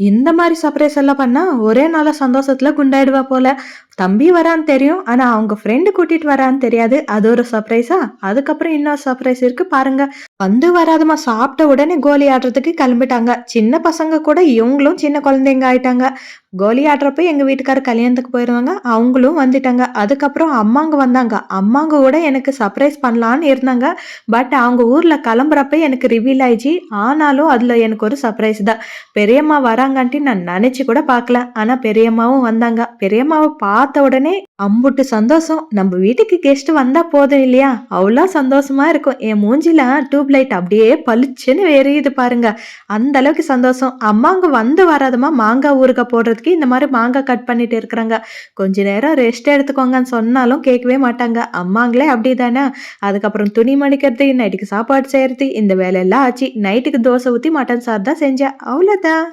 இந்த மாரி சர்ப்ரைஸ் எல்லாம் பண்ணா, ஒரே நாள்ல சந்தோஷத்துல குண்டாயிடுவா போல. தம்பி வரான்னு தெரியும். ஆனா, அவங்க ஃப்ரெண்ட் கூட்டிட்டு வரான்னு தெரியாது. அது ஒரு சர்ப்ரைஸா? அதுக்கப்புறம் இன்னொரு சர்ப்ரைஸ் இருக்கு பாருங்க. வந்து வராதம்மா சாப்பிட்ட உடனே கோலி ஆடுறதுக்கு கிளம்பிட்டாங்க. சின்ன பசங்க கூட இவங்களும் சின்ன குழந்தைங்க ஆயிட்டாங்க. கோலி ஆடுறப்ப எங்க வீட்டுக்காரர் கல்யாணத்துக்கு போயிருவாங்க. அவங்களும் வந்துட்டாங்க. அதுக்கப்புறம் அம்மாங்க வந்தாங்க. அம்மாங்க கூட எனக்கு சர்ப்ரைஸ் பண்ணலான்னு இருந்தாங்க. பட் அவங்க ஊர்ல கிளம்புறப்ப எனக்கு ரிவீல் ஆயிடுச்சு. ஆனாலும் அதுல எனக்கு ஒரு சர்ப்ரைஸ் தான். பெரியம்மா வராங்கன்ட்டு நான் நெனச்சு கூட பார்க்கல. ஆனா பெரியம்மாவும் வந்தாங்க. பெரியம்மாவ பார்த்த உடனே அம்புட்டு சந்தோஷம். நம்ம வீட்டுக்கு கெஸ்ட் வந்தா போதும் இல்லையா? அவ்ளோ சந்தோஷமா இருக்கும். என் மூஞ்சில டியூப் லைட் அப்படியே பளிச்சுன்னு எரியுது பாருங்க. அந்த அளவுக்கு சந்தோஷம். அம்மாங்க வந்து வராதம்மா மாங்காய் ஊறுகாய் போடுறதுக்கு இந்த மாரி மாங்காய் கட் பண்ணிட்டு இருக்கிறாங்க. கொஞ்ச நேரம் ரெஸ்ட் எடுத்துக்கோங்கன்னு சொன்னாலும் கேட்கவே மாட்டாங்க. அம்மாங்களே அப்படிதானே. அதுக்கப்புறம் துணி மடிக்கிறது, நைட்டுக்கு சாப்பாடு செய்றது இந்த வேலையெல்லாம் ஆச்சு. நைட்டுக்கு தோசை ஊத்தி மட்டன் சார் தான் செஞ்சேன். அவ்வளோதான்.